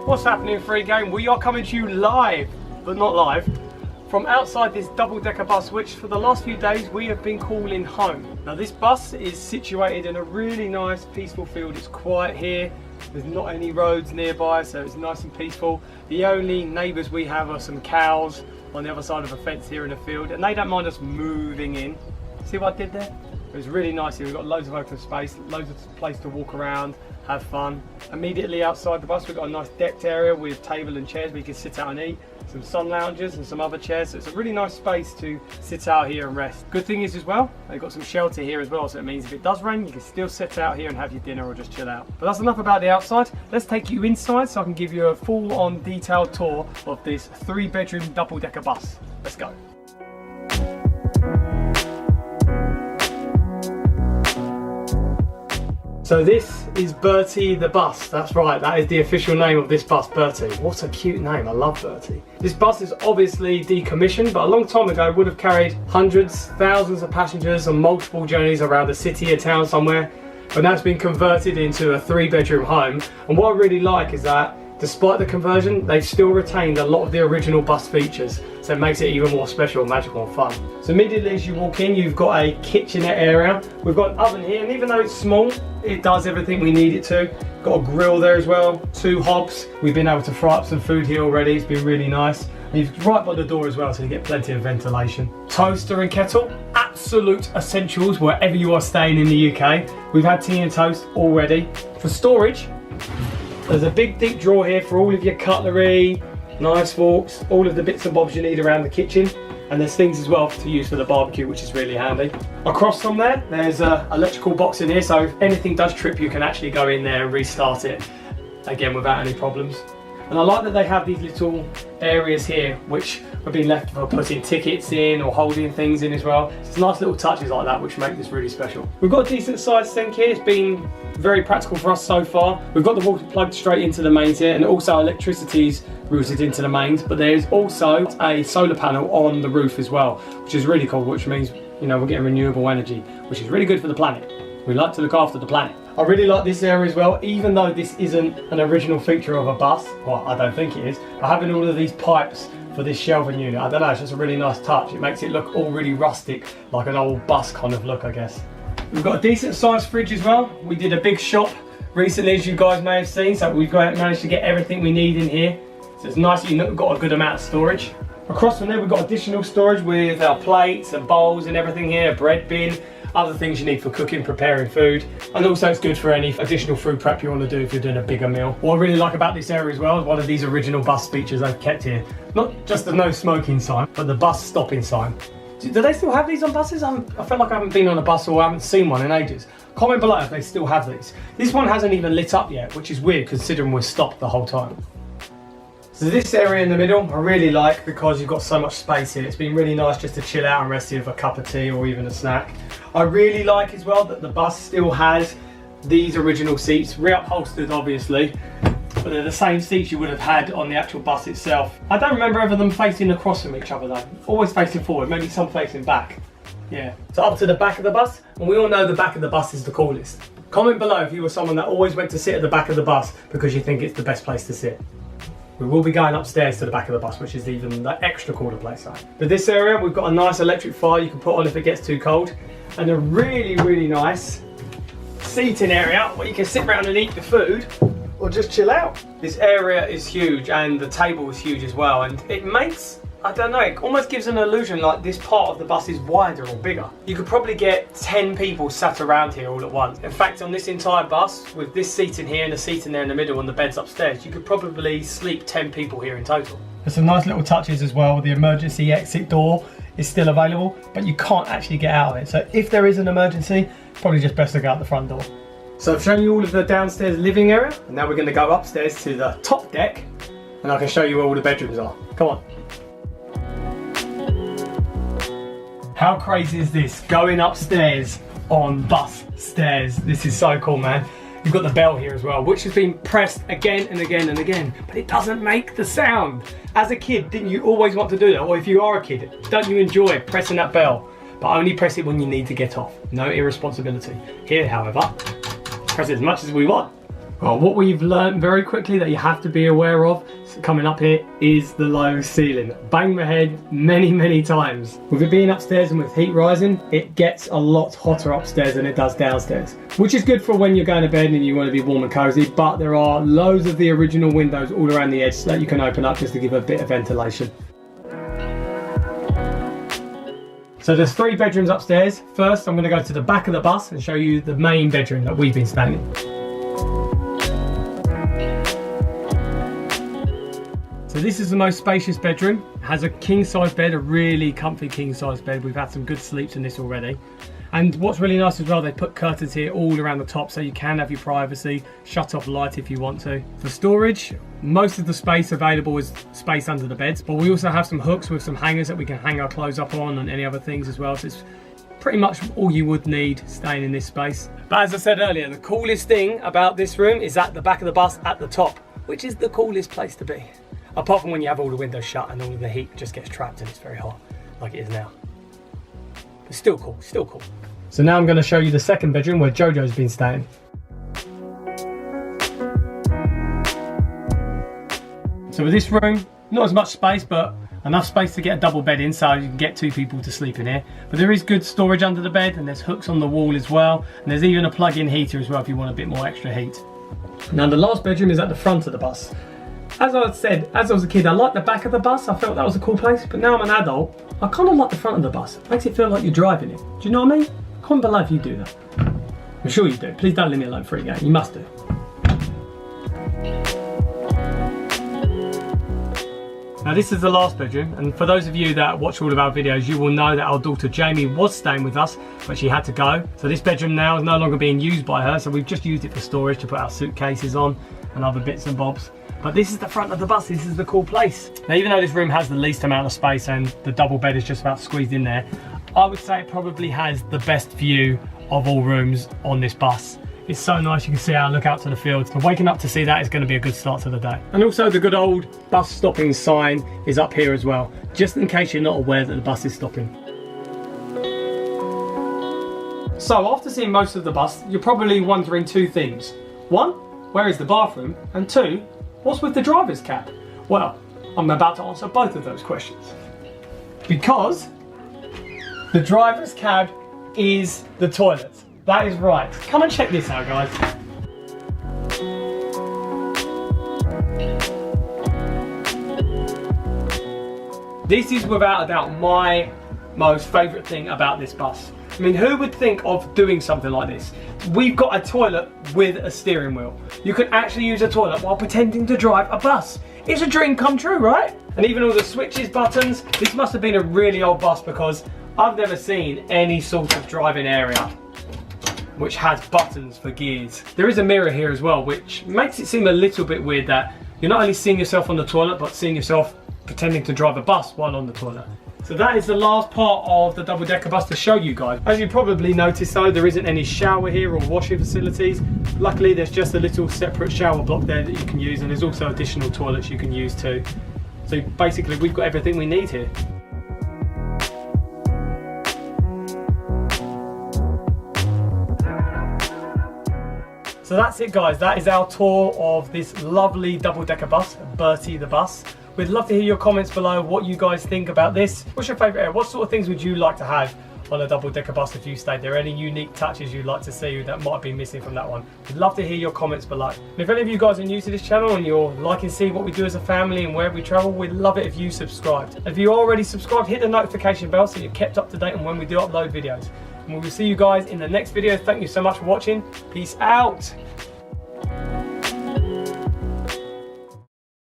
What's happening, Free Game? We are coming to you live, but not live, from outside this double-decker bus, which for the last few days we have been calling home. Now this bus is situated in a really nice, peaceful field. It's quiet here. There's not any roads nearby, so it's nice and peaceful. The only neighbours we have are some cows on the other side of a fence here in the field, and they don't mind us moving in. See what I did there? It was really nice here. We've got loads of open space, loads of place to walk around, have fun. Immediately outside the bus we've got a nice decked area with table and chairs where you can sit out and eat, some sun lounges and some other chairs, so it's a really nice space to sit out here and rest. Good thing is as well, they've got some shelter here as well, so it means if it does rain you can still sit out here and have your dinner or just chill out. But that's enough about the outside. Let's take you inside so I can give you a full-on detailed tour of this 3-bedroom double-decker bus. Let's go. So this is Bertie the bus. That's right, that is the official name of this bus, Bertie. What a cute name, I love Bertie. This bus is obviously decommissioned, but a long time ago it would have carried hundreds, thousands of passengers on multiple journeys around a city or town somewhere. But now it's been converted into a 3-bedroom home. And what I really like is that despite the conversion, they've still retained a lot of the original bus features, so it makes it even more special, magical and fun. So immediately as you walk in, you've got a kitchenette area. We've got an oven here, and even though it's small, it does everything we need it to. Got a grill there as well, 2 hobs. We've been able to fry up some food here already, it's been really nice. And you've right by the door as well, so you get plenty of ventilation. Toaster and kettle, absolute essentials wherever you are staying in the UK. We've had tea and toast already. For storage, there's a big deep drawer here for all of your cutlery, knives, forks, all of the bits and bobs you need around the kitchen. And there's things as well to use for the barbecue, which is really handy. Across from there, there's an electrical box in here, so if anything does trip, you can actually go in there and restart it, again, without any problems. And I like that they have these little areas here which have been left for putting tickets in or holding things in as well. It's nice little touches like that which make this really special. We've got a decent sized sink here. It's been very practical for us so far. We've got the water plugged straight into the mains here, and also electricity's routed into the mains, but there's also a solar panel on the roof as well, which is really cool, which means, you know, we're getting renewable energy, which is really good for the planet. We like to look after the planet. I really like this area as well, even though this isn't an original feature of a bus. Well, I don't think it is. But having all of these pipes for this shelving unit, I don't know, it's just a really nice touch. It makes it look all really rustic, like an old bus kind of look, I guess. We've got a decent sized fridge as well. We did a big shop recently, as you guys may have seen, so we've managed to get everything we need in here. So it's nice that you've got a good amount of storage. Across from there, we've got additional storage with our plates and bowls and everything here, a bread bin, other things you need for cooking, preparing food, and also it's good for any additional food prep you want to do if you're doing a bigger meal. What I really like about this area as well is one of these original bus features they've kept here. Not just the no smoking sign, but the bus stopping sign. Do they still have these on buses? I feel like I haven't been on a bus or I haven't seen one in ages. Comment below if they still have these. This one hasn't even lit up yet, which is weird considering we're stopped the whole time. So this area in the middle I really like because you've got so much space here. It's been really nice just to chill out and rest here with a cup of tea or even a snack. I really like as well that the bus still has these original seats, reupholstered obviously, but they're the same seats you would have had on the actual bus itself. I don't remember ever them facing across from each other though. Always facing forward, maybe some facing back. Yeah. So up to the back of the bus, and we all know the back of the bus is the coolest. Comment below if you were someone that always went to sit at the back of the bus because you think it's the best place to sit. We will be going upstairs to the back of the bus, which is even the extra cooler place. But this area, we've got a nice electric fire you can put on if it gets too cold, and a really, really nice seating area where you can sit around and eat the food or just chill out. This area is huge, and the table is huge as well, and it makes, I don't know, it almost gives an illusion like this part of the bus is wider or bigger. You could probably get 10 people sat around here all at once. In fact, on this entire bus, with this seat in here and the seat in there in the middle and the beds upstairs, you could probably sleep 10 people here in total. There's some nice little touches as well. The emergency exit door is still available, but you can't actually get out of it. So if there is an emergency, probably just best to go out the front door. So I've shown you all of the downstairs living area, and now we're going to go upstairs to the top deck, and I can show you where all the bedrooms are. Come on. How crazy is this? Going upstairs on bus stairs. This is so cool, man. You've got the bell here as well, which has been pressed again and again and again, but it doesn't make the sound. As a kid, didn't you always want to do that? Or if you are a kid, don't you enjoy pressing that bell? But only press it when you need to get off. No irresponsibility. Here, however, press it as much as we want. Well, what we've learned very quickly that you have to be aware of coming up here is the low ceiling. Banged my head many times. With it being upstairs and with heat rising, it gets a lot hotter upstairs than it does downstairs, which is good for when you're going to bed and you want to be warm and cozy, but there are loads of the original windows all around the edge that you can open up just to give a bit of ventilation. So there's 3 bedrooms upstairs. First, I'm going to go to the back of the bus and show you the main bedroom that we've been staying in. So this is the most spacious bedroom. It has a king size bed, a really comfy king size bed. We've had some good sleeps in this already. And what's really nice as well, they put curtains here all around the top so you can have your privacy, shut off light if you want to. For storage, most of the space available is space under the beds, but we also have some hooks with some hangers that we can hang our clothes up on and any other things as well. So it's pretty much all you would need staying in this space. But as I said earlier, the coolest thing about this room is at the back of the bus at the top, which is the coolest place to be. Apart from when you have all the windows shut and all of the heat just gets trapped and it's very hot, like it is now. It's still cool, still cool. So now I'm going to show you the second bedroom where Jojo's been staying. So with this room, not as much space, but enough space to get a double bed in so you can get 2 people to sleep in here. But there is good storage under the bed and there's hooks on the wall as well. And there's even a plug-in heater as well if you want a bit more extra heat. Now the last bedroom is at the front of the bus. As I said, as I was a kid, I liked the back of the bus. I felt that was a cool place. But now I'm an adult, I kind of like the front of the bus. It makes it feel like you're driving it. Do you know what I mean? Comment below if you do that. I'm sure you do. Please don't leave me alone for a game. You must do. Now this is the last bedroom, and for those of you that watch all of our videos, you will know that our daughter Jamie was staying with us, but she had to go. So this bedroom now is no longer being used by her, so we've just used it for storage to put our suitcases on and other bits and bobs. But this is the front of the bus, this is the cool place. Now even though this room has the least amount of space and the double bed is just about squeezed in there, I would say it probably has the best view of all rooms on this bus. It's so nice, you can see how I look out to the fields. So waking up to see that is going to be a good start to the day. And also the good old bus stopping sign is up here as well, just in case you're not aware that the bus is stopping. So after seeing most of the bus, you're probably wondering 2 things. 1, where is the bathroom? And 2, what's with the driver's cab? Well, I'm about to answer both of those questions. Because the driver's cab is the toilet. That is right. Come and check this out, guys. This is without a doubt my most favourite thing about this bus. I mean, who would think of doing something like this? We've got a toilet with a steering wheel. You can actually use a toilet while pretending to drive a bus. It's a dream come true, right? And even all the switches, buttons, this must have been a really old bus because I've never seen any sort of driving area which has buttons for gears. There is a mirror here as well, which makes it seem a little bit weird that you're not only seeing yourself on the toilet, but seeing yourself pretending to drive a bus while on the toilet. So that is the last part of the double-decker bus to show you guys. As you probably noticed though, there isn't any shower here or washing facilities. Luckily, there's just a little separate shower block there that you can use, and there's also additional toilets you can use too. So basically, we've got everything we need here. So that's it guys, that is our tour of this lovely double-decker bus, Bertie the bus. We'd love to hear your comments below, what you guys think about this. What's your favourite area? What sort of things would you like to have on a double-decker bus if you stayed there? Any unique touches you'd like to see that might be missing from that one? We'd love to hear your comments below. And if any of you guys are new to this channel and you're liking seeing what we do as a family and wherever we travel, we'd love it if you subscribed. If you're already subscribed, hit the notification bell so you're kept up to date on when we do upload videos. And we will see you guys in the next video. Thank you so much for watching. Peace out.